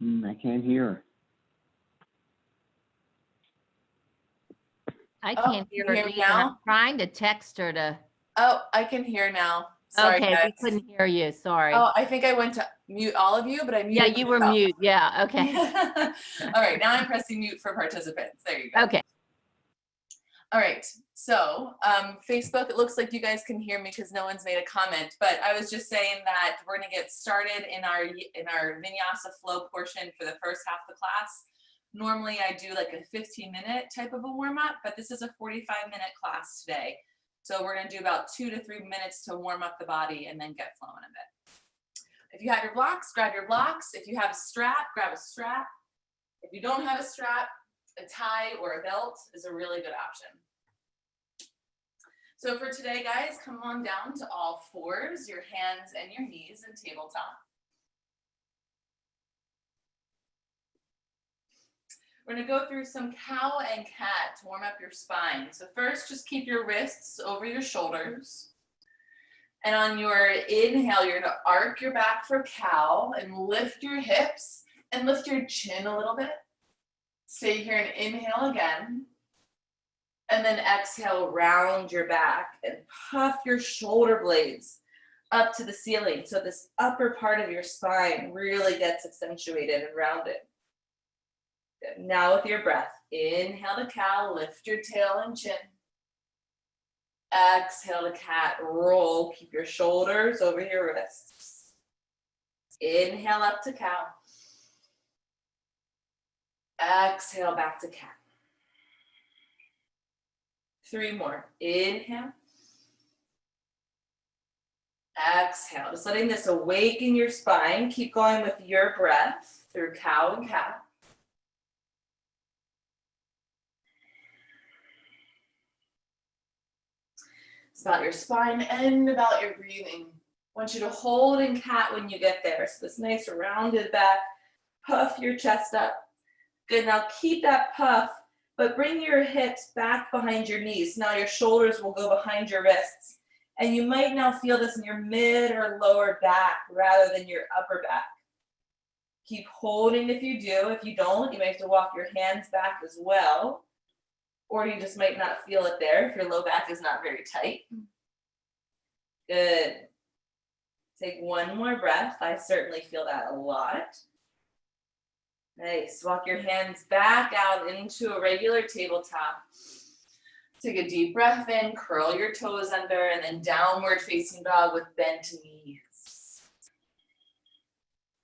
I can't hear. I can't hear her either. I'm trying to text her to. Oh, I can hear now. Sorry, okay, guys. we couldn't hear you. Sorry. Oh, I think I went to mute all of you, but I muted Yeah, you were myself. mute. Yeah, okay. All right, now I'm pressing mute for participants. There you go. Okay. All right, so Facebook, it looks like you guys can hear me because no one's made a comment, but I was just saying that we're gonna get started in our Vinyasa flow portion for the first half of the class. Normally I do like a 15-minute type of a warm-up, but this is a 45-minute class today. So we're gonna do about 2 to 3 minutes to warm up the body and then get flowing a bit. If you have your blocks, grab your blocks. If you have a strap, grab a strap. If you don't have a strap, a tie or a belt is a really good option. So for today, guys, come on down to all fours, your hands and your knees in tabletop. We're gonna go through some cow and cat to warm up your spine. So first, just keep your wrists over your shoulders. And on your inhale, you're gonna arc your back for cow and lift your hips and lift your chin a little bit. Stay here and inhale again. And then exhale, round your back and puff your shoulder blades up to the ceiling. So this upper part of your spine really gets accentuated and rounded. Good. Now with your breath, inhale to cow, lift your tail and chin. Exhale to cat, roll, keep your shoulders over your wrists. Inhale up to cow. Exhale back to cat. 3 more. Inhale. Exhale. Just letting this awaken your spine. Keep going with your breath through cow and cat. It's about your spine and about your breathing. I want you to hold in cat when you get there. So this nice rounded back. Puff your chest up. Good. Now keep that puff, but bring your hips back behind your knees. Now your shoulders will go behind your wrists. And you might now feel this in your mid or lower back rather than your upper back. Keep holding if you do. If you don't, you might have to walk your hands back as well. Or you just might not feel it there if your low back is not very tight. Good. Take 1 more breath. I certainly feel that a lot. Nice. Walk your hands back out into a regular tabletop. Take a deep breath in, curl your toes under, and then downward facing dog with bent knees.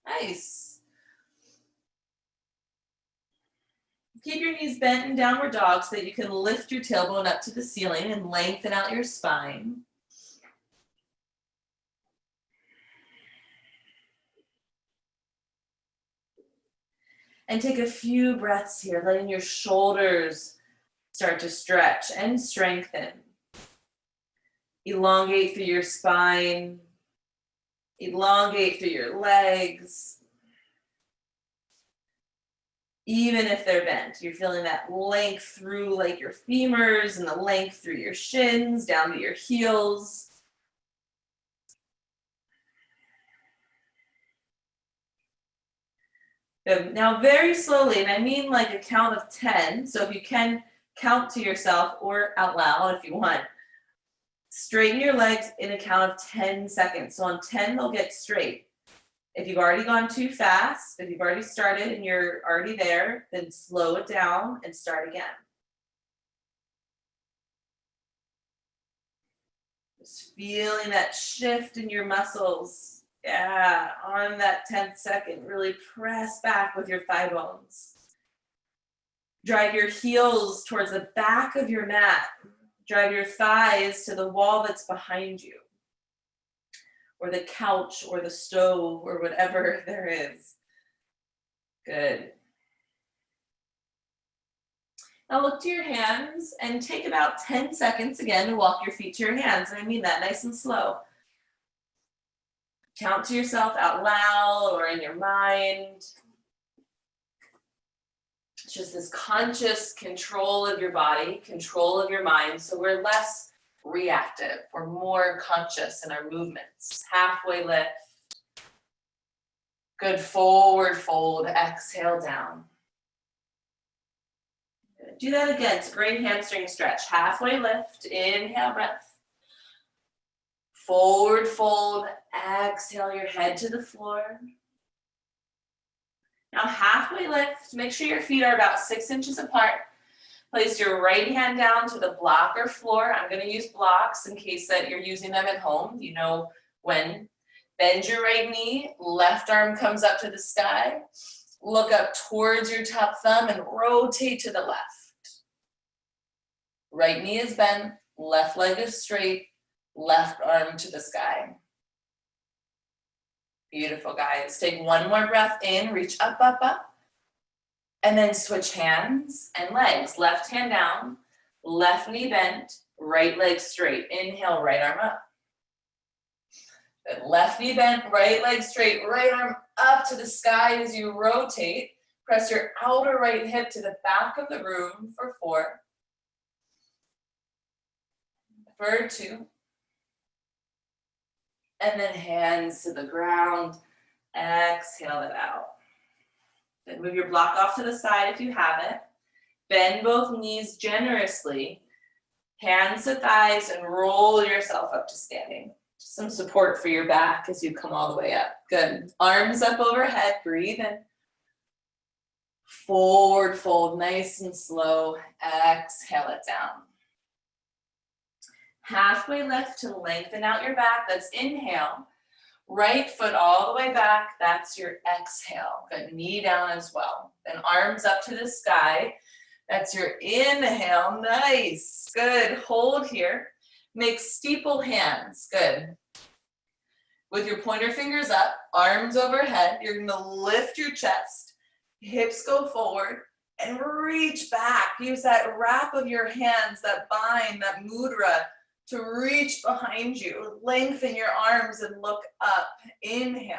Nice. Keep your knees bent in downward dog so that you can lift your tailbone up to the ceiling and lengthen out your spine. And take a few breaths here, letting your shoulders start to stretch and strengthen. Elongate through your spine. Elongate through your legs. Even if they're bent, you're feeling that length through like your femurs and the length through your shins, down to your heels. Good. Now very slowly, and I mean like a count of 10, so if you can count to yourself or out loud if you want. Straighten your legs in a count of 10 seconds. So on 10, they'll get straight. If you've already gone too fast, if you've already started and you're already there, then slow it down and start again. Just feeling that shift in your muscles. Yeah, on that 10th second, really press back with your thigh bones. Drive your heels towards the back of your mat. Drive your thighs to the wall that's behind you, or the couch, or the stove, or whatever there is. Good. Now look to your hands and take about 10 seconds again to walk your feet to your hands. And I mean that nice and slow. Count to yourself out loud or in your mind. It's just this conscious control of your body, control of your mind. So we're less reactive. We're more conscious in our movements. Halfway lift. Good, forward fold, exhale down. Good. Do that again, it's a great hamstring stretch. Halfway lift, inhale, breath. Forward fold, exhale your head to the floor. Now halfway lift, make sure your feet are about 6 inches apart. Place your right hand down to the block or floor. I'm going to use blocks in case that you're using them at home. You know when. Bend your right knee, left arm comes up to the sky. Look up towards your top thumb and rotate to the left. Right knee is bent, left leg is straight, left arm to the sky. Beautiful, guys. Take one more breath in, reach up, up, up. And then switch hands and legs. Left hand down, left knee bent, right leg straight. Inhale, right arm up. Good. Left knee bent, right leg straight, right arm up to the sky as you rotate. Press your outer right hip to the back of the room for 4. For 2. And then hands to the ground. Exhale it out. Then move your block off to the side if you have it. Bend both knees generously. Hands to thighs and roll yourself up to standing. Some support for your back as you come all the way up. Good. Arms up overhead. Breathe in. Forward fold, nice and slow. Exhale it down. Halfway lift to lengthen out your back. That's inhale. Right foot all the way back. That's your exhale. Good. Knee down as well. Then arms up to the sky. That's your inhale. Nice. Good. Hold here. Make steeple hands. Good. With your pointer fingers up, arms overhead, you're going to lift your chest, hips go forward, and reach back. Use that wrap of your hands, that bind, that mudra, to reach behind you. Lengthen your arms and look up. Inhale.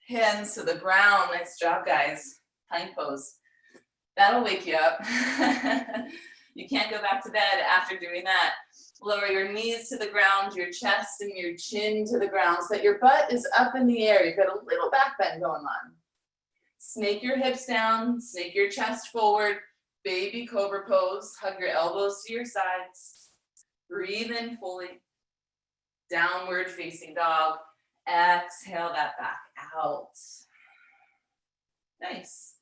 Hands to the ground. Nice job, guys. Plank pose. That'll wake you up. You can't go back to bed after doing that. Lower your knees to the ground, your chest and your chin to the ground so that your butt is up in the air. You've got a little back bend going on. Snake your hips down, snake your chest forward, baby cobra pose. Hug your elbows to your sides. Breathe in fully. Downward facing dog. Exhale that back out. Nice.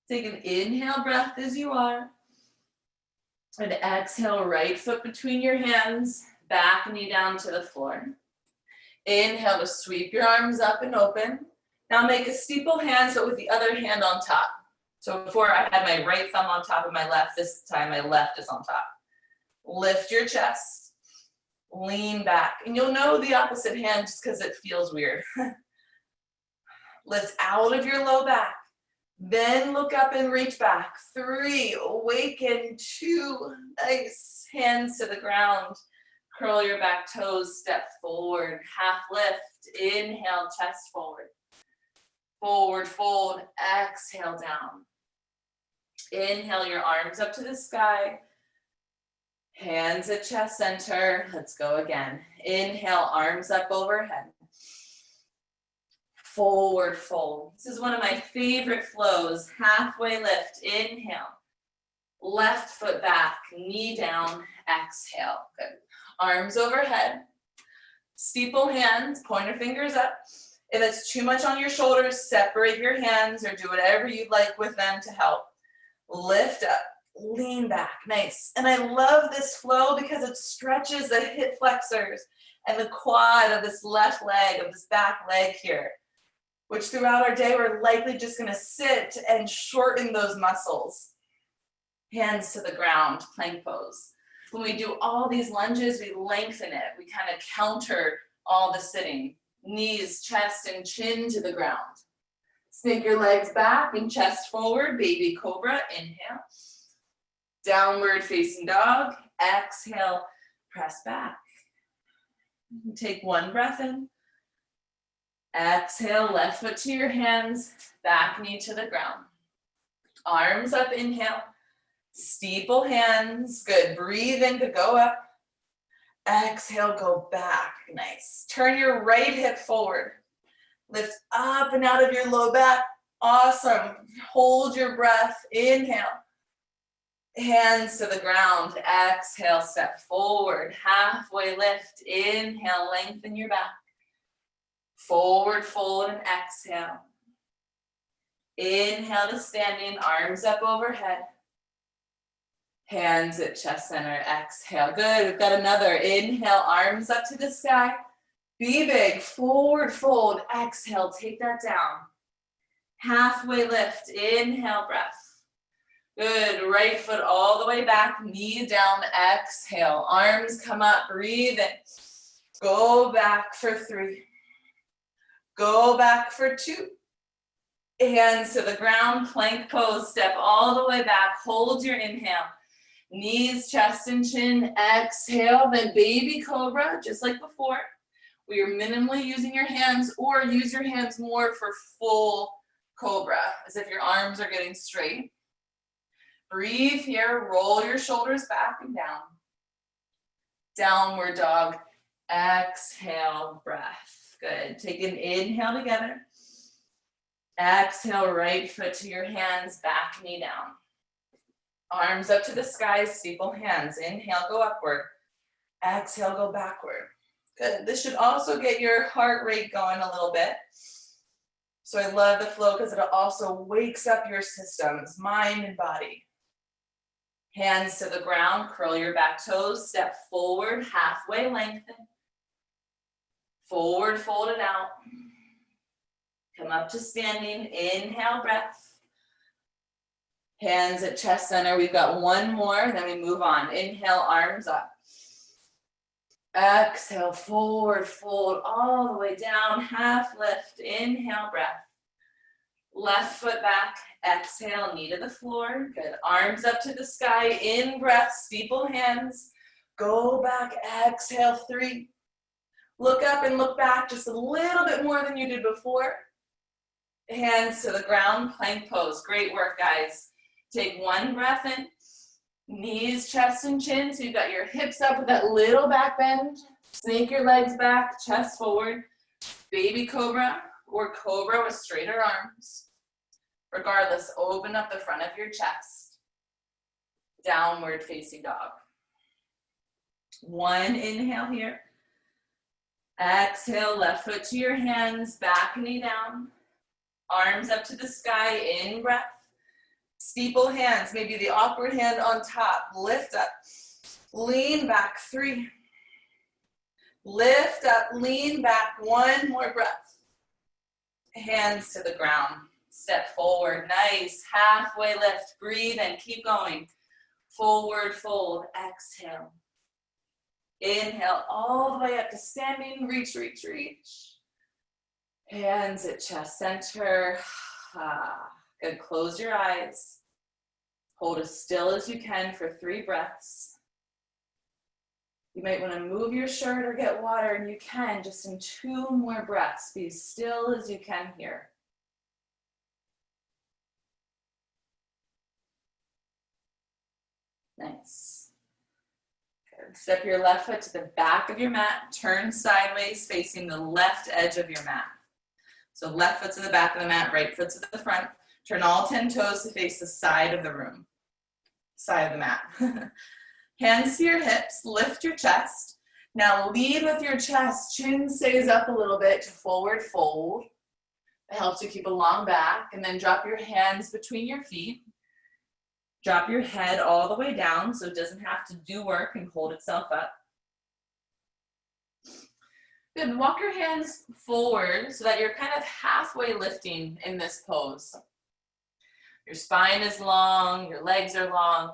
Take an inhale breath as you are. And exhale, right foot between your hands, back knee down to the floor. Inhale to sweep your arms up and open. Now make a steeple hands, but with the other hand on top. So before I had my right thumb on top of my left, this time my left is on top. Lift your chest, lean back. And you'll know the opposite hand just because it feels weird. Lift out of your low back. Then look up and reach back. 3, awaken. 2, nice. Hands to the ground. Curl your back toes, step forward. Half lift, inhale, chest forward. Forward fold, exhale down. Inhale your arms up to the sky. Hands at chest center. Let's go again. Inhale, arms up overhead. Forward fold. This is one of my favorite flows. Halfway lift, inhale. Left foot back, knee down, exhale. Good. Arms overhead. Steeple hands, pointer fingers up. If it's too much on your shoulders, separate your hands or do whatever you'd like with them to help. Lift up, lean back, nice. And I love this flow because it stretches the hip flexors and the quad of this left leg, of this back leg here, which throughout our day, we're likely just gonna sit and shorten those muscles. Hands to the ground, plank pose. When we do all these lunges, we lengthen it. We kind of counter all the sitting. Knees, chest, and chin to the ground. Snake your legs back and chest forward, baby cobra, inhale. Downward facing dog, exhale, press back. Take one breath in. Exhale, left foot to your hands, back knee to the ground. Arms up, inhale. Steeple hands, good. Breathe in to go up. Exhale, go back, nice. Turn your right hip forward. Lift up and out of your low back. Awesome. Hold your breath. Inhale. Hands to the ground. Exhale, step forward. Halfway lift. Inhale, lengthen your back. Forward fold and exhale. Inhale to standing, arms up overhead. Hands at chest center, exhale. Good, we've got another. Inhale, arms up to the sky. Be big, forward fold, exhale, take that down. Halfway lift, inhale, breath. Good, right foot all the way back, knee down, exhale. Arms come up, breathe in. Go back for 3. Go back for 2. Hands to the ground, plank pose, step all the way back, hold your inhale. Knees, chest, and chin, exhale, then baby cobra, just like before. We are minimally using your hands, or use your hands more for full cobra, as if your arms are getting straight. Breathe here, roll your shoulders back and down. Downward dog, exhale, breath. Good, take an inhale together. Exhale, right foot to your hands, back knee down. Arms up to the sky, steeple hands. Inhale, go upward. Exhale, go backward. Good. This should also get your heart rate going a little bit. So I love the flow because it also wakes up your systems, mind and body. Hands to the ground, curl your back toes, step forward, halfway lengthen. Forward, fold it out. Come up to standing, inhale, breath. Hands at chest center, we've got one more, then we move on. Inhale, arms up. Exhale, forward fold all the way down, half lift, inhale, breath. Left foot back, exhale, knee to the floor. Good, arms up to the sky, in breath, steeple hands. Go back, exhale, 3. Look up and look back just a little bit more than you did before. Hands to the ground, plank pose. Great work, guys. Take one breath in, knees, chest, and chin. So you've got your hips up with that little back bend. Snake your legs back, chest forward. Baby cobra or cobra with straighter arms. Regardless, open up the front of your chest. Downward facing dog. One inhale here. Exhale, left foot to your hands, back knee down. Arms up to the sky, in breath. Steeple hands, maybe the awkward hand on top. Lift up, lean back, 3. Lift up, lean back, 1 more breath. Hands to the ground, step forward, nice. Halfway lift, breathe and keep going. Forward fold, exhale. Inhale all the way up to standing, reach, reach, reach. Hands at chest center. Good, close your eyes. Hold as still as you can for 3 breaths. You might want to move your shirt or get water, and you can just in 2 more breaths. Be as still as you can here. Nice. Good. Step your left foot to the back of your mat. Turn sideways, facing the left edge of your mat. So left foot to the back of the mat, right foot to the front. Turn all 10 toes to face the side of the room, side of the mat. Hands to your hips, lift your chest. Now lead with your chest, chin stays up a little bit to forward fold. It helps you keep a long back, and then drop your hands between your feet. Drop your head all the way down so it doesn't have to do work and hold itself up. Good, walk your hands forward so that you're kind of halfway lifting in this pose. Your spine is long, your legs are long.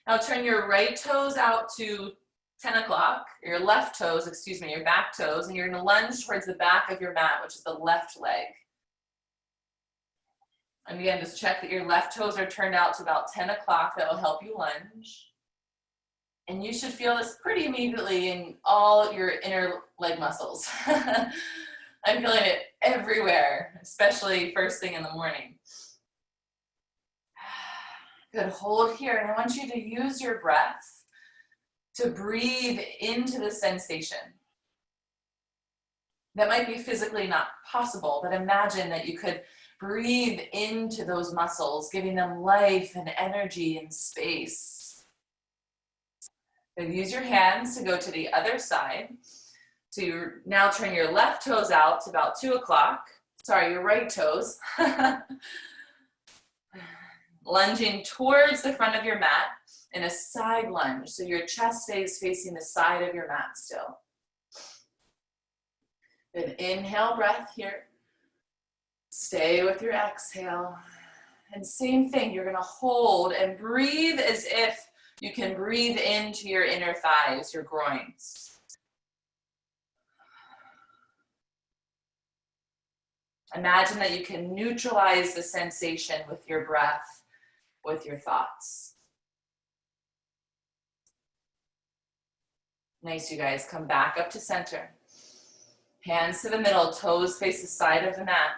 Now turn your right toes out to 10 o'clock, your left toes, your back toes, and you're gonna lunge towards the back of your mat, which is the left leg. And again, just check that your left toes are turned out to about 10 o'clock. That will help you lunge. And you should feel this pretty immediately in all your inner leg muscles. I'm feeling it everywhere, especially first thing in the morning. Good, hold here, and I want you to use your breath to breathe into the sensation. That might be physically not possible, but imagine that you could breathe into those muscles, giving them life and energy and space. Then use your hands to go to the other side. So you now turn your left toes out to about 2 o'clock. Sorry, your right toes. Lunging towards the front of your mat in a side lunge. So your chest stays facing the side of your mat still. Then inhale, breath here. Stay with your exhale. And same thing, you're gonna hold and breathe as if you can breathe into your inner thighs, your groins. Imagine that you can neutralize the sensation with your breath, with your thoughts. Nice, you guys. Come back up to center. Hands to the middle, toes face the side of the mat.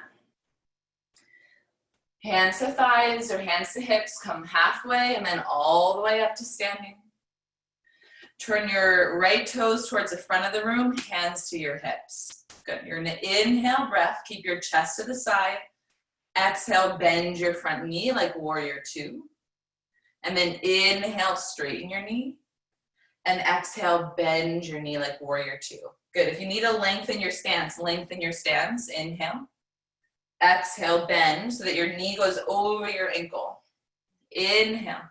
Hands to thighs or hands to hips, come halfway and then all the way up to standing. Turn your right toes towards the front of the room, hands to your hips. Good, you're gonna inhale breath, keep your chest to the side. Exhale, bend your front knee like warrior two. And then inhale, straighten your knee. And exhale, bend your knee like warrior two. Good, if you need to lengthen your stance, inhale. Exhale, bend so that your knee goes over your ankle. Inhale.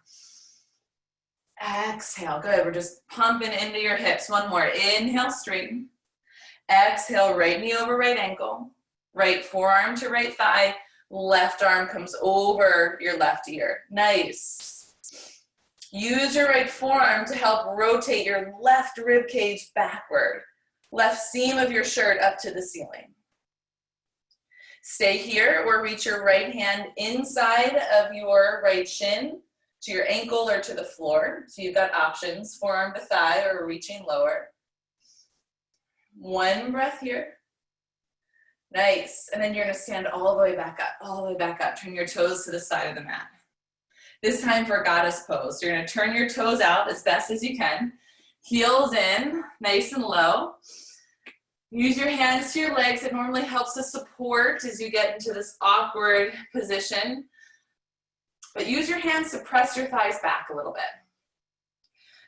Exhale, good. We're just pumping into your hips. One more. Inhale, straighten. Exhale, right knee over right ankle. Right forearm to right thigh. Left arm comes over your left ear. Nice. Use your right forearm to help rotate your left rib cage backward. Left seam of your shirt up to the ceiling. Stay here or reach your right hand inside of your right shin to your ankle or to the floor. So you've got options, forearm to thigh or reaching lower. One breath here. Nice. And then you're going to stand all the way back up, Turn your toes to the side of the mat. This time for goddess pose. You're going to turn your toes out as best as you can. Heels in, nice and low. Use your hands to your legs. It normally helps to support as you get into this awkward position. But use your hands to press your thighs back a little bit.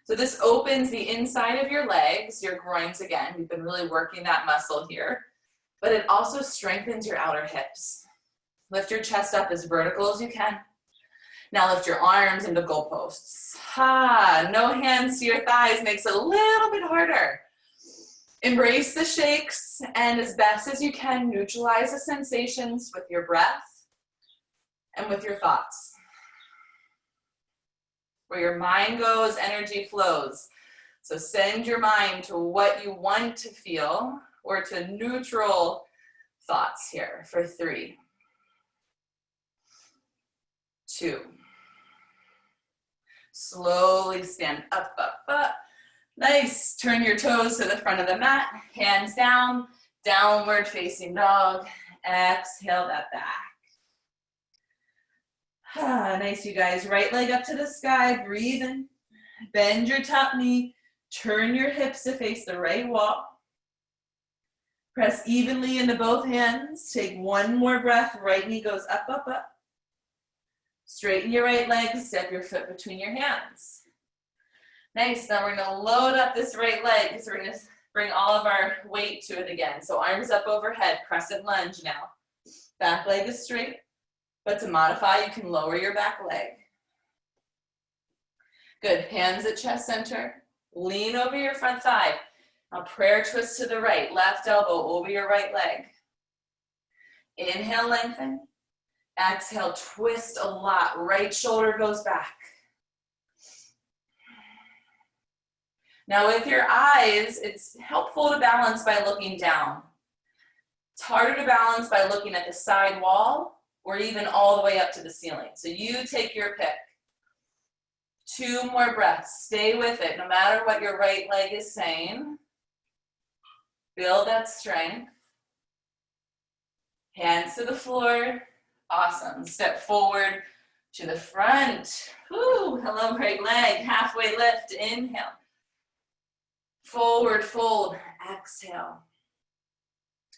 So this opens the inside of your legs, your groins again. We've been really working that muscle here. But it also strengthens your outer hips. Lift your chest up as vertical as you can. Now lift your arms into goalposts. No hands to your thighs makes it a little bit harder. Embrace the shakes and as best as you can, neutralize the sensations with your breath and with your thoughts. Where your mind goes, energy flows. So send your mind to what you want to feel or to neutral thoughts here for 3, 2. Slowly stand up, up, up. Nice. Turn your toes to the front of the mat. Hands down. Downward facing dog. Exhale that back. Nice, you guys. Right leg up to the sky. Breathe in. Bend your top knee. Turn your hips to face the right wall. Press evenly into both hands. Take one more breath. Right knee goes up, up, up. Straighten your right leg. Step your foot between your hands. Nice, now we're gonna load up this right leg because we're gonna bring all of our weight to it again. So arms up overhead, crescent lunge now. Back leg is straight, but to modify, you can lower your back leg. Good, hands at chest center. Lean over your front thigh. Now prayer twist to the right, left elbow over your right leg. Inhale, lengthen. Exhale, twist a lot. Right shoulder goes back. Now with your eyes, it's helpful to balance by looking down. It's harder to balance by looking at the side wall or even all the way up to the ceiling. So you take your pick. 2 more breaths, stay with it, no matter what your right leg is saying. Build that strength. Hands to the floor, awesome. Step forward to the front. Woo, hello right leg, halfway lift, inhale. Forward fold, exhale.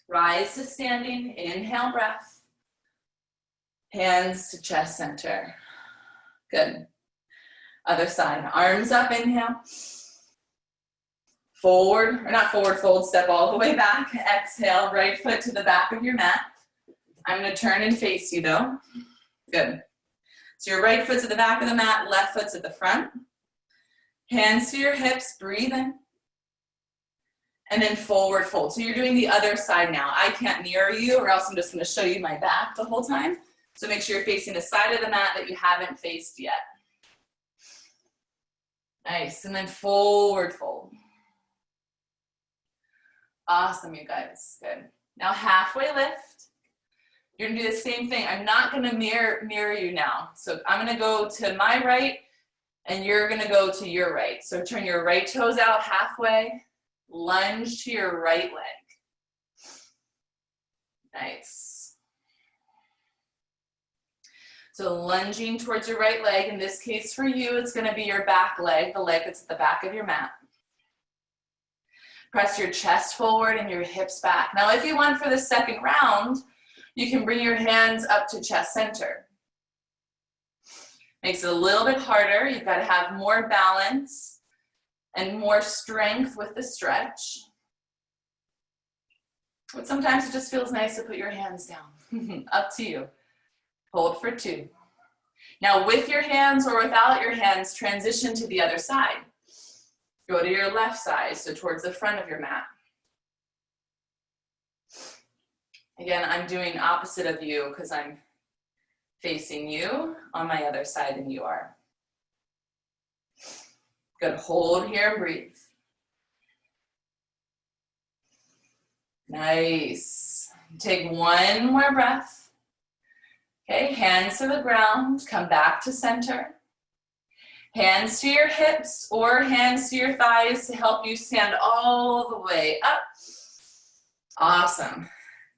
Rise to standing, inhale breath. Hands to chest center. Good. Other side, arms up, inhale. Forward, or not forward fold, step all the way back. Exhale, right foot to the back of your mat. I'm gonna turn and face you though. Good. So your right foot to the back of the mat, left foot to the front. Hands to your hips, breathe in. And then forward fold. So you're doing the other side now. I can't mirror you or else I'm just gonna show you my back the whole time. So make sure you're facing the side of the mat that you haven't faced yet. Nice, and then forward fold. Awesome, you guys, good. Now halfway lift. You're gonna do the same thing. I'm not gonna mirror you now. So I'm gonna go to my right and you're gonna go to your right. So turn your right toes out halfway, lunge to your right leg. Nice. So lunging towards your right leg, in this case for you, it's gonna be your back leg, the leg that's at the back of your mat. Press your chest forward and your hips back. Now, if you want for the second round, you can bring your hands up to chest center. Makes it a little bit harder. You've got to have more balance and more strength with the stretch. But sometimes it just feels nice to put your hands down. Up to you. Hold for 2. Now, with your hands or without your hands, transition to the other side. Go to your left side, so towards the front of your mat. Again, I'm doing opposite of you because I'm facing you on my other side than you are. Good, hold here and breathe. Nice. Take one more breath. Okay, hands to the ground, come back to center. Hands to your hips or hands to your thighs to help you stand all the way up. Awesome.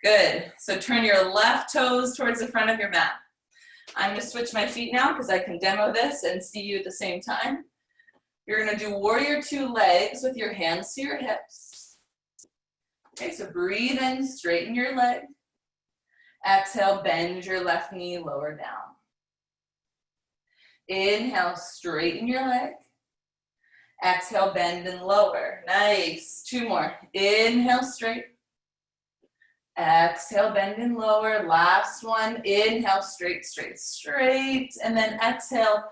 Good. So turn your left toes towards the front of your mat. I'm going to switch my feet now because I can demo this and see you at the same time. You're going to do warrior 2 legs with your hands to your hips. Okay, so breathe in, straighten your leg. Exhale, bend your left knee, lower down. Inhale, straighten your leg. Exhale, bend and lower. Nice. 2 more. Inhale, straight. Exhale, bend and lower. Last one. Inhale, straight, straight, straight. And then exhale,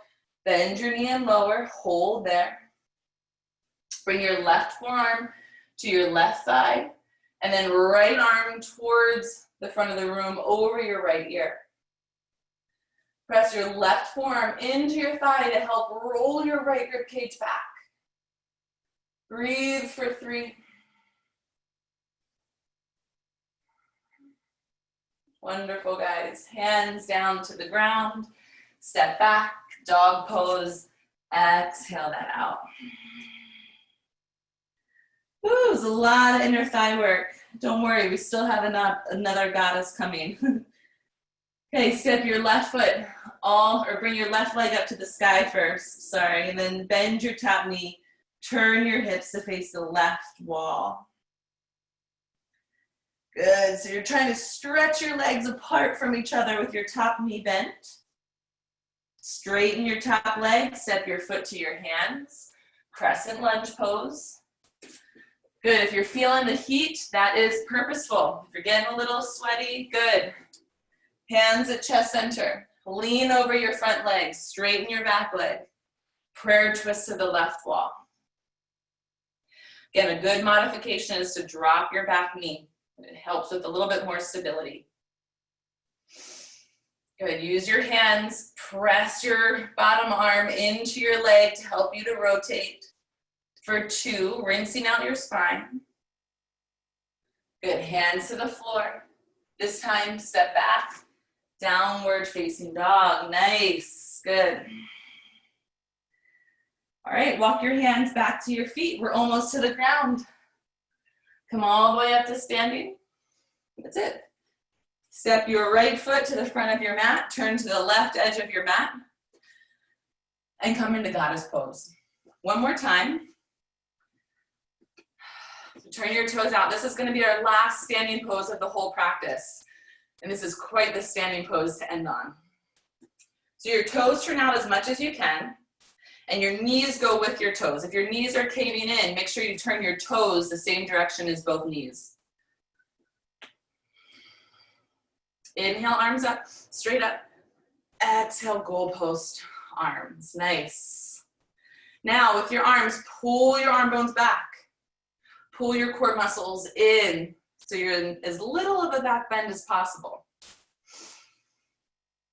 bend your knee and lower. Hold there. Bring your left forearm to your left thigh. And then right arm towards the front of the room over your right ear. Press your left forearm into your thigh to help roll your right rib cage back. Breathe for 3. Wonderful, guys. Hands down to the ground. Step back, dog pose. Exhale that out. Ooh, it was a lot of inner thigh work. Don't worry, we still have another goddess coming. Okay, step your left foot bring your left leg up to the sky first, sorry, and then bend your top knee, turn your hips to face the left wall. Good, so you're trying to stretch your legs apart from each other with your top knee bent. Straighten your top leg, step your foot to your hands, crescent lunge pose. Good, if you're feeling the heat, that is purposeful. If you're getting a little sweaty, good. Hands at chest center. Lean over your front leg. Straighten your back leg. Prayer twist to the left wall. Again, a good modification is to drop your back knee. It helps with a little bit more stability. Good. Use your hands. Press your bottom arm into your leg to help you to rotate. For 2, rinsing out your spine. Good. Hands to the floor. This time, step back. Downward facing dog. Nice. Good. All right, walk your hands back to your feet. We're almost to the ground. Come all the way up to standing. That's it. Step your right foot to the front of your mat. Turn to the left edge of your mat. And come into goddess pose. One more time. Turn your toes out. This is going to be our last standing pose of the whole practice. And this is quite the standing pose to end on. So your toes turn out as much as you can, and your knees go with your toes. If your knees are caving in, make sure you turn your toes the same direction as both knees. Inhale, arms up, straight up. Exhale, goalpost arms. Nice. Now with your arms, pull your arm bones back. Pull your core muscles in so you're in as little of a back bend as possible.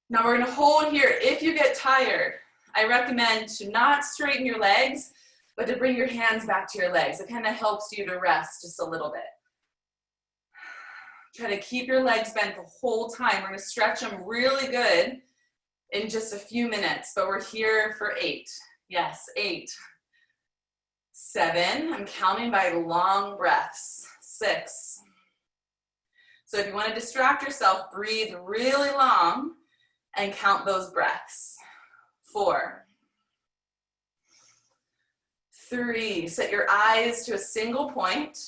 Now we're gonna hold here. If you get tired, I recommend to not straighten your legs, but to bring your hands back to your legs. It kind of helps you to rest just a little bit. Try to keep your legs bent the whole time. We're gonna stretch them really good in just a few minutes, but we're here for 8. Yes, 8. 7, I'm counting by long breaths. 6. So if you want to distract yourself, breathe really long and count those breaths. 4. 3, set your eyes to a single point.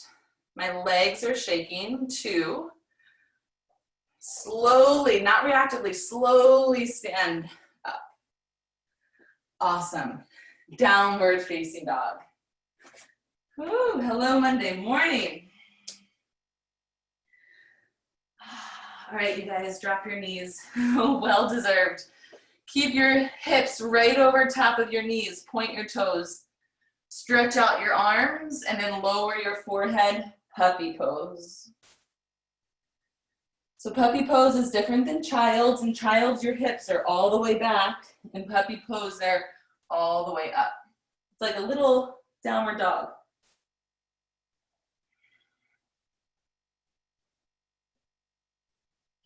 My legs are shaking. 2, slowly, not reactively, slowly stand up. Awesome. Downward facing dog. Ooh, hello, Monday morning. All right, you guys, drop your knees. Well deserved. Keep your hips right over top of your knees. Point your toes. Stretch out your arms and then lower your forehead. Puppy pose. So puppy pose is different than child's. In child's, your hips are all the way back. In puppy pose, they're all the way up. It's like a little downward dog.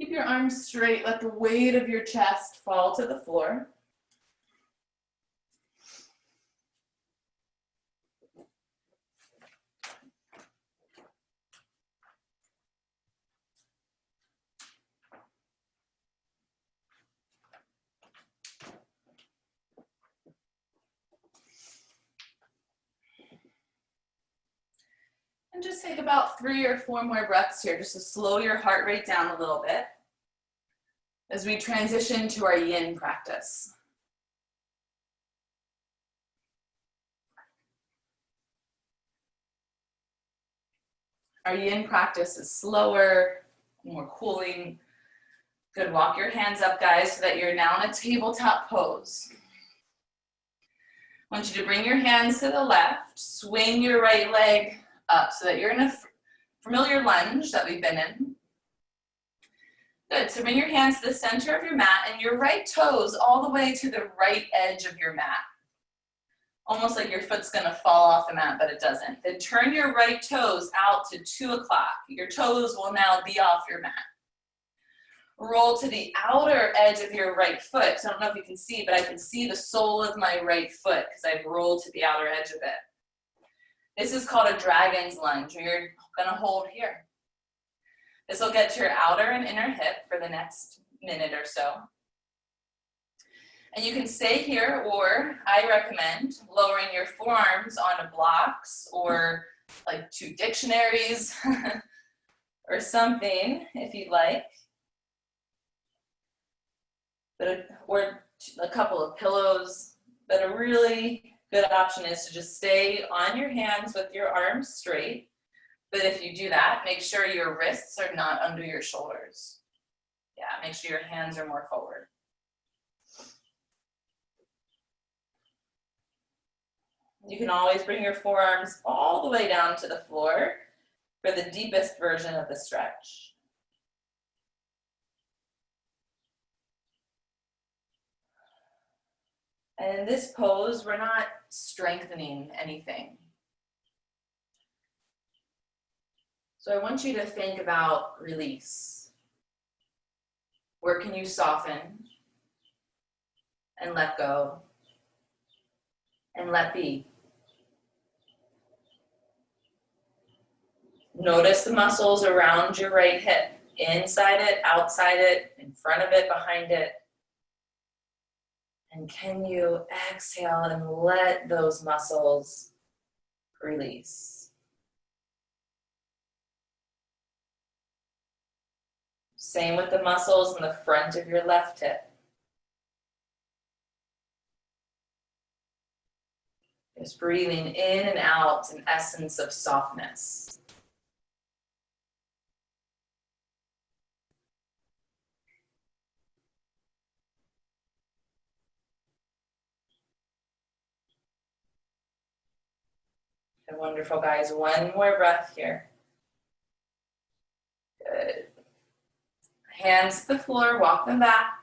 Keep your arms straight. Let the weight of your chest fall to the floor. And just take about 3 or 4 more breaths here, just to slow your heart rate down a little bit as we transition to our yin practice. Our yin practice is slower, more cooling. Good, walk your hands up, guys, so that you're now in a tabletop pose. I want you to bring your hands to the left, swing your right leg up so that you're in a familiar lunge that we've been in. Good, so bring your hands to the center of your mat and your right toes all the way to the right edge of your mat. Almost like your foot's gonna fall off the mat, but it doesn't. Then turn your right toes out to 2 o'clock. Your toes will now be off your mat. Roll to the outer edge of your right foot. So I don't know if you can see, but I can see the sole of my right foot because I've rolled to the outer edge of it. This is called a dragon's lunge, where you're gonna hold here. This will get to your outer and inner hip for the next minute or so. And you can stay here, or I recommend lowering your forearms onto blocks or like 2 dictionaries or something if you'd like. Or a couple of pillows. But a really good option is to just stay on your hands with your arms straight. But if you do that, make sure your wrists are not under your shoulders. Yeah, make sure your hands are more forward. You can always bring your forearms all the way down to the floor for the deepest version of the stretch. And in this pose, we're not strengthening anything. So I want you to think about release. Where can you soften and let go and let be? Notice the muscles around your right hip, inside it, outside it, in front of it, behind it. And can you exhale and let those muscles release? Same with the muscles in the front of your left hip. Just breathing in and out an essence of softness. Okay, wonderful, guys. One more breath here. Good. Hands to the floor, walk them back.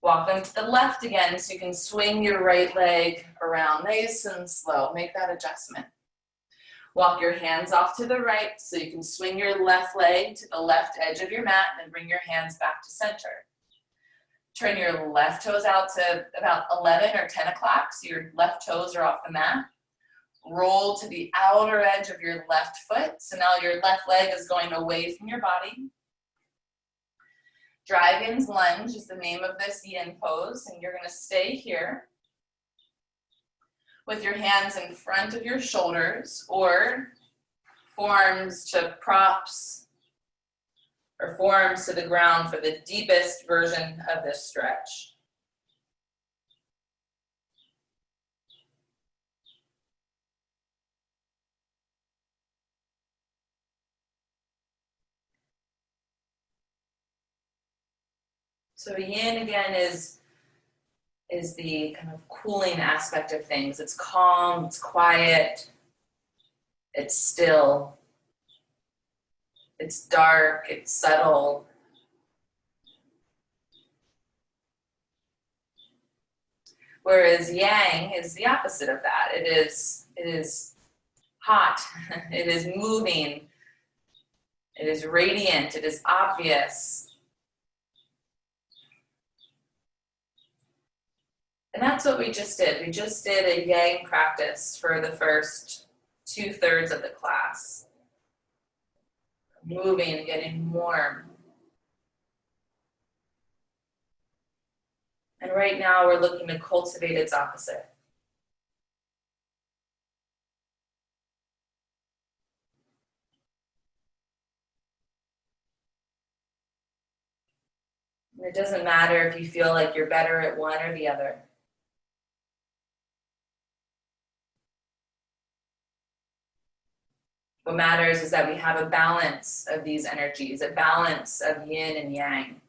Walk them to the left again so you can swing your right leg around nice and slow. Make that adjustment. Walk your hands off to the right so you can swing your left leg to the left edge of your mat and bring your hands back to center. Turn your left toes out to about 11 or 10 o'clock so your left toes are off the mat. Roll to the outer edge of your left foot. So now your left leg is going away from your body. Dragon's lunge is the name of this yin pose, and you're going to stay here with your hands in front of your shoulders or forearms to props or forearms to the ground for the deepest version of this stretch. So yin again is the kind of cooling aspect of things. It's calm, it's quiet, it's still, it's dark, it's subtle. Whereas yang is the opposite of that. It is hot, it is moving, it is radiant, it is obvious. And that's what we just did. We just did a yang practice for the first 2/3 of the class. Moving and getting warm. And right now we're looking to cultivate its opposite. And it doesn't matter if you feel like you're better at one or the other. What matters is that we have a balance of these energies, a balance of yin and yang.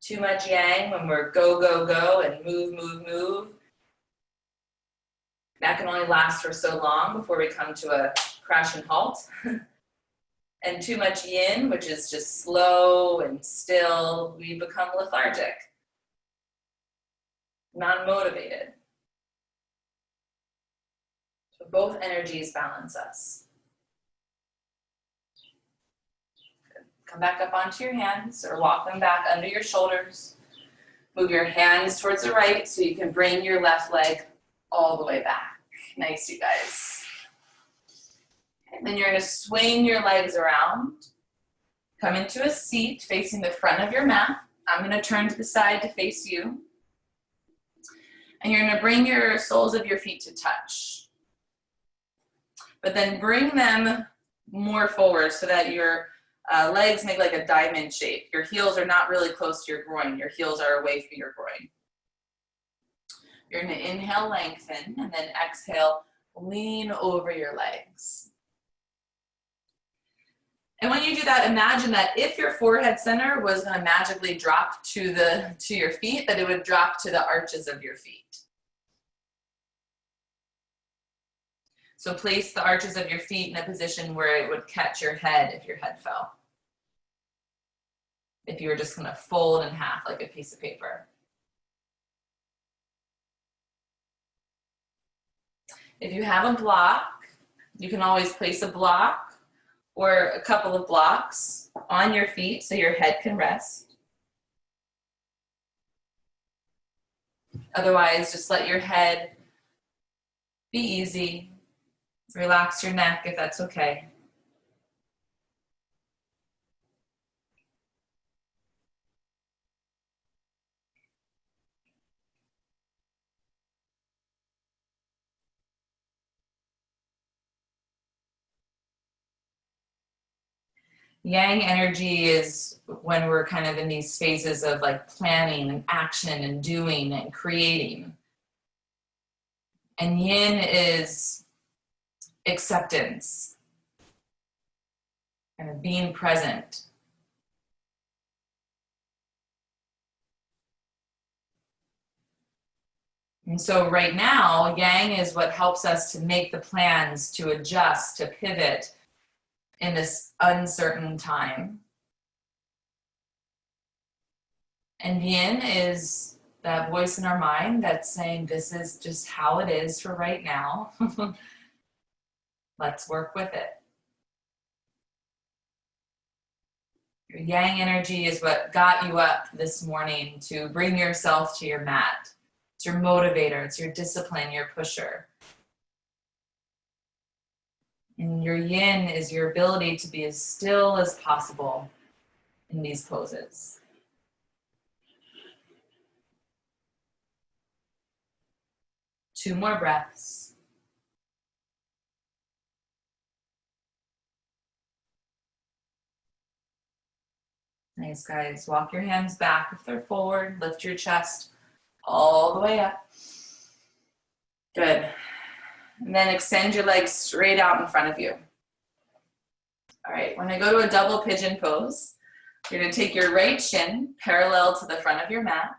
Too much yang when we're go, go, go and move, move, move. That can only last for so long before we come to a crash and halt. And too much yin, which is just slow and still, we become lethargic, non-motivated. So both energies balance us. Come back up onto your hands or walk them back under your shoulders. Move your hands towards the right so you can bring your left leg all the way back. Nice, you guys. And then you're going to swing your legs around. Come into a seat facing the front of your mat. I'm going to turn to the side to face you. And you're going to bring your soles of your feet to touch. But then bring them more forward so that your legs make like a diamond shape. Your heels are not really close to your groin. Your heels are away from your groin. You're going to inhale, lengthen, and then exhale, lean over your legs. And when you do that, imagine that if your forehead center was going to magically drop to your feet, that it would drop to the arches of your feet. So place the arches of your feet in a position where it would catch your head if your head fell. If you were just going to fold in half like a piece of paper. If you have a block, you can always place a block or a couple of blocks on your feet so your head can rest. Otherwise, just let your head be easy. Relax your neck if that's okay. Yang energy is when we're kind of in these phases of like planning and action and doing and creating. And yin is acceptance, kind of being present. And so right now, yang is what helps us to make the plans, to adjust, to pivot in this uncertain time. And yin is that voice in our mind that's saying, this is just how it is for right now. Let's work with it. Your yang energy is what got you up this morning to bring yourself to your mat. It's your motivator, it's your discipline, your pusher. And your yin is your ability to be as still as possible in these poses. Two more breaths. Nice, guys. Walk your hands back if they're forward. Lift your chest all the way up. Good. And then extend your legs straight out in front of you. All right, when I go to a double pigeon pose, you're going to take your right shin parallel to the front of your mat.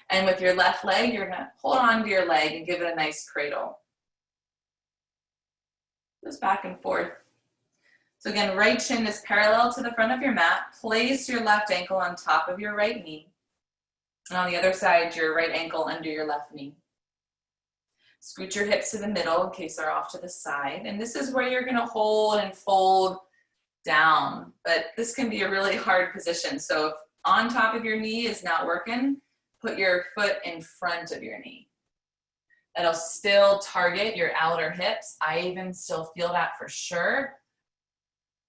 And with your left leg, you're going to hold on to your leg and give it a nice cradle. Just back and forth. So again, right shin is parallel to the front of your mat. Place your left ankle on top of your right knee. And on the other side, your right ankle under your left knee. Scoot your hips to the middle in case they're off to the side. And this is where you're going to hold and fold down. But this can be a really hard position. So if on top of your knee is not working, put your foot in front of your knee. That'll still target your outer hips. I even still feel that for sure.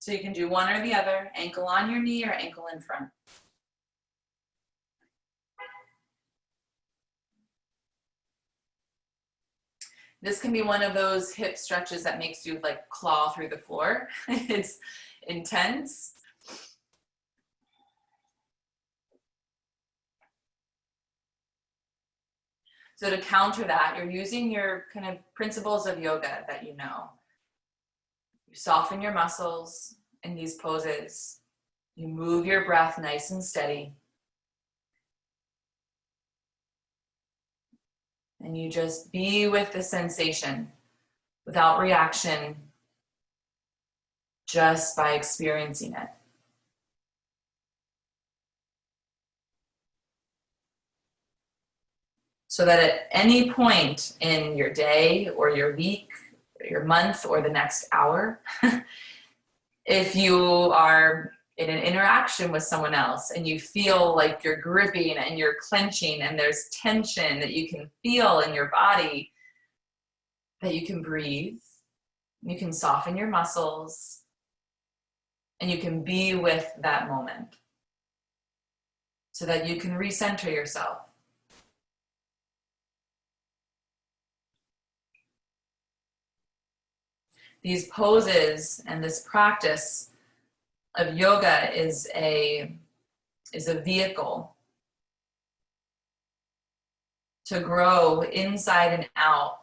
So you can do one or the other, ankle on your knee or ankle in front. This can be one of those hip stretches that makes you like claw through the floor. It's intense. So to counter that, you're using your kind of principles of yoga that you know. You soften your muscles in these poses. You move your breath nice and steady. And you just be with the sensation without reaction, just by experiencing it. So that at any point in your day or your week, your month or the next hour, if you are in an interaction with someone else and you feel like you're gripping and you're clenching and there's tension that you can feel in your body, that you can breathe, you can soften your muscles, and you can be with that moment so that you can recenter yourself. These poses and this practice of yoga is a vehicle to grow inside and out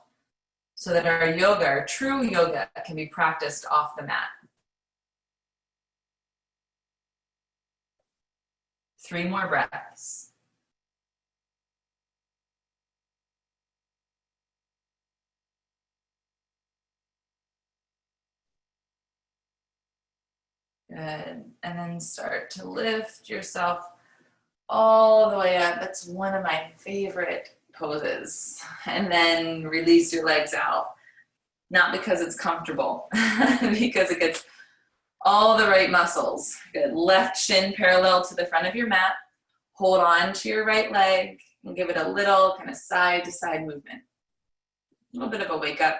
so that our yoga, our true yoga, can be practiced off the mat. 3 more breaths. Good. And then start to lift yourself all the way up. That's one of my favorite poses. And then release your legs out. Not because it's comfortable, because it gets all the right muscles. Good. Left shin parallel to the front of your mat. Hold on to your right leg and give it a little kind of side to side movement. A little bit of a wake up,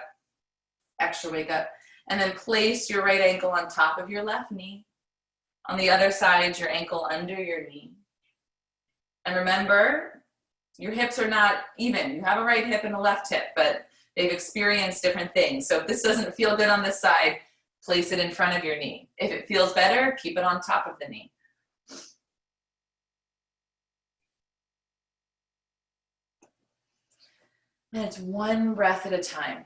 extra wake up. And then place your right ankle on top of your left knee. On the other side, your ankle under your knee. And remember, your hips are not even. You have a right hip and a left hip, but they've experienced different things. So if this doesn't feel good on this side, place it in front of your knee. If it feels better, keep it on top of the knee. And it's one breath at a time.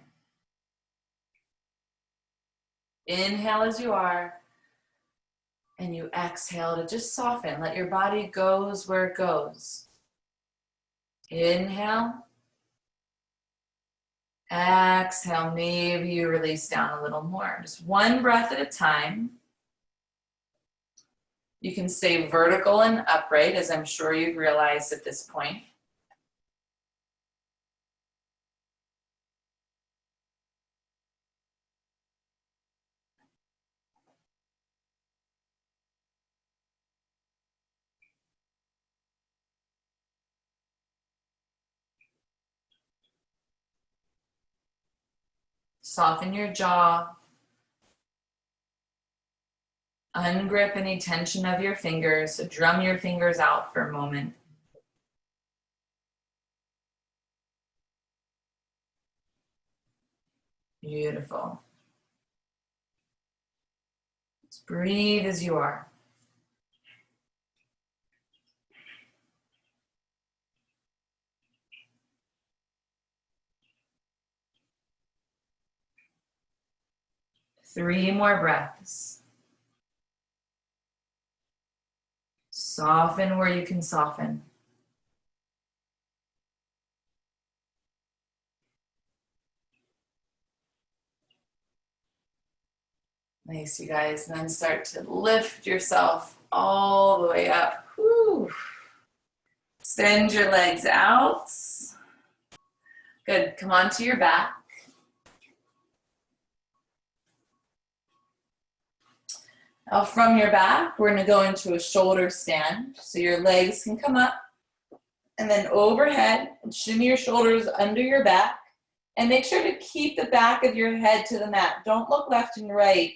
Inhale as you are, and you exhale to just soften. Let your body goes where it goes. Inhale. Exhale, maybe you release down a little more. Just one breath at a time. You can stay vertical and upright, as I'm sure you've realized at this point. Soften your jaw. Ungrip any tension of your fingers. So drum your fingers out for a moment. Beautiful. Just breathe as you are. Three more breaths. Soften where you can soften. Nice, you guys. And then start to lift yourself all the way up. Whew. Extend your legs out. Good. Come onto your back. Now from your back, we're going to go into a shoulder stand. So your legs can come up and then overhead and shimmy your shoulders under your back. And make sure to keep the back of your head to the mat. Don't look left and right.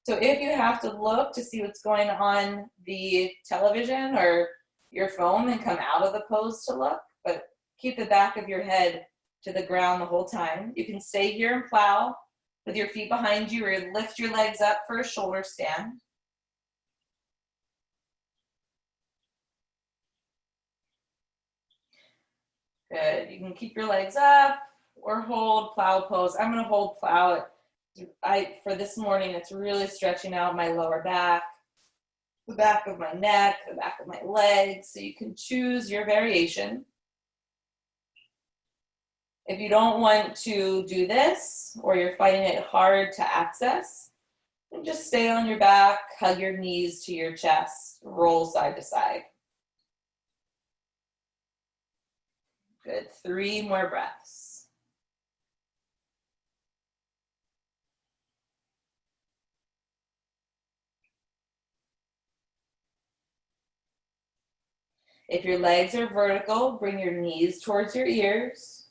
So if you have to look to see what's going on the television or your phone, then come out of the pose to look. But keep the back of your head to the ground the whole time. You can stay here and plow with your feet behind you, or lift your legs up for a shoulder stand. Good. You can keep your legs up or hold plow pose. I'm going to hold plow. For this morning, it's really stretching out my lower back, the back of my neck, the back of my legs. So you can choose your variation. If you don't want to do this, or you're finding it hard to access, then just stay on your back, hug your knees to your chest, roll side to side. Good. 3 more breaths. If your legs are vertical, bring your knees towards your ears.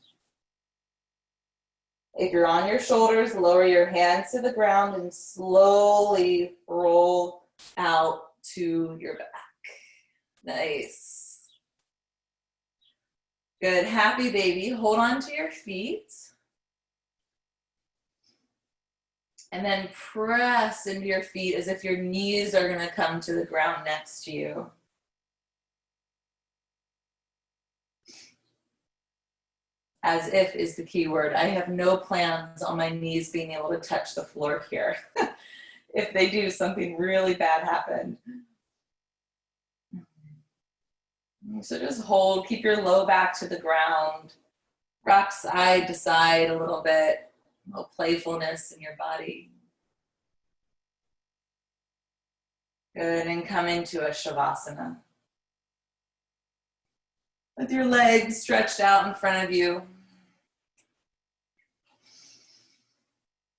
If you're on your shoulders, lower your hands to the ground and slowly roll out to your back. Nice. Good. Happy baby. Hold on to your feet. And then press into your feet as if your knees are going to come to the ground next to you. As if is the key word. I have no plans on my knees being able to touch the floor here. If they do, something really bad happened. So just hold, keep your low back to the ground. Rock side to side a little bit. A little playfulness in your body. Good, and come into a Shavasana. With your legs stretched out in front of you.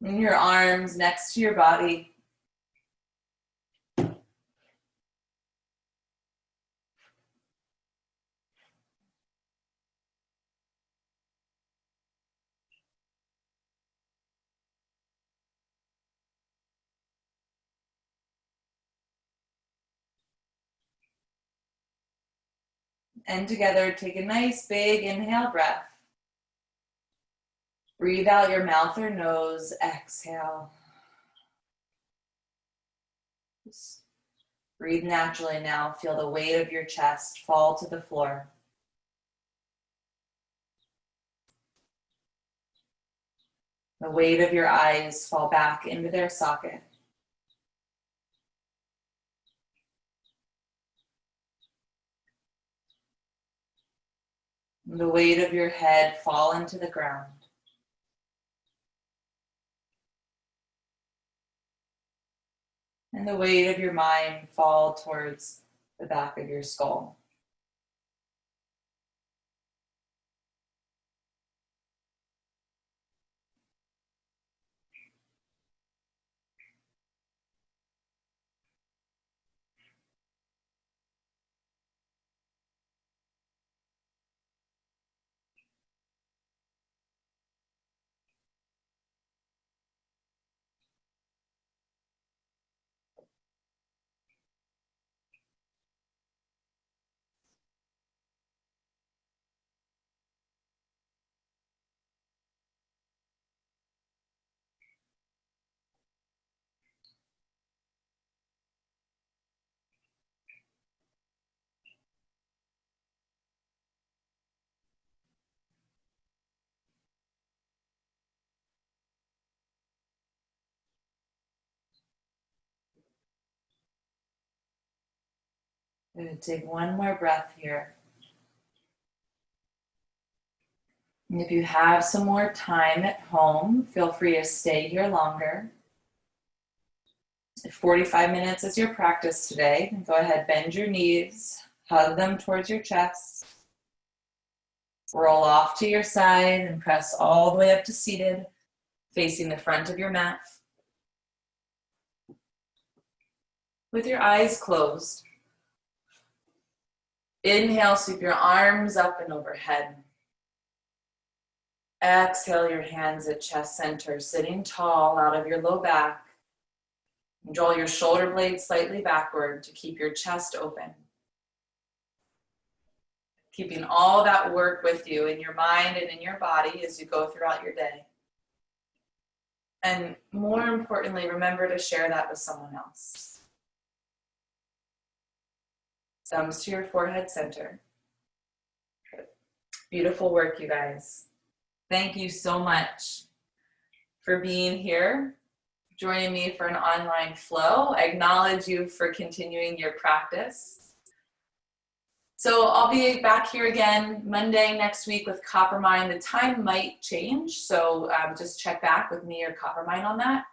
And your arms next to your body. And together, take a nice big inhale breath. Breathe out your mouth or nose, exhale. Just breathe naturally now. Feel the weight of your chest fall to the floor. The weight of your eyes fall back into their socket. And the weight of your head fall into the ground. And the weight of your mind fall towards the back of your skull. I'm going to take one more breath here. And if you have some more time at home, feel free to stay here longer. If 45 minutes is your practice today, then go ahead, bend your knees, hug them towards your chest. Roll off to your side and press all the way up to seated, facing the front of your mat. With your eyes closed, inhale, sweep your arms up and overhead. Exhale your hands at chest center, sitting tall out of your low back. And draw your shoulder blades slightly backward to keep your chest open. Keeping all that work with you in your mind and in your body as you go throughout your day. And more importantly, remember to share that with someone else. Thumbs to your forehead center. Good. Beautiful work, you guys. Thank you so much for being here, joining me for an online flow. I acknowledge you for continuing your practice. So I'll be back here again Monday next week with Coppermine. The time might change, so just check back with me or Coppermine on that.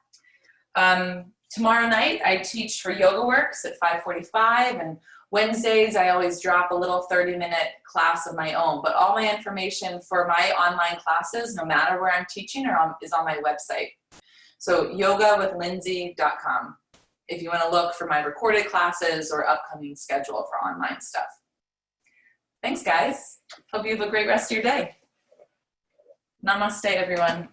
Tomorrow night I teach for Yoga Works at 5:45, and Wednesdays I always drop a little 30-minute class of my own, but all my information for my online classes, no matter where I'm teaching, is on my website. So yogawithlindsay.com if you want to look for my recorded classes or upcoming schedule for online stuff. Thanks, guys. Hope you have a great rest of your day. Namaste, everyone.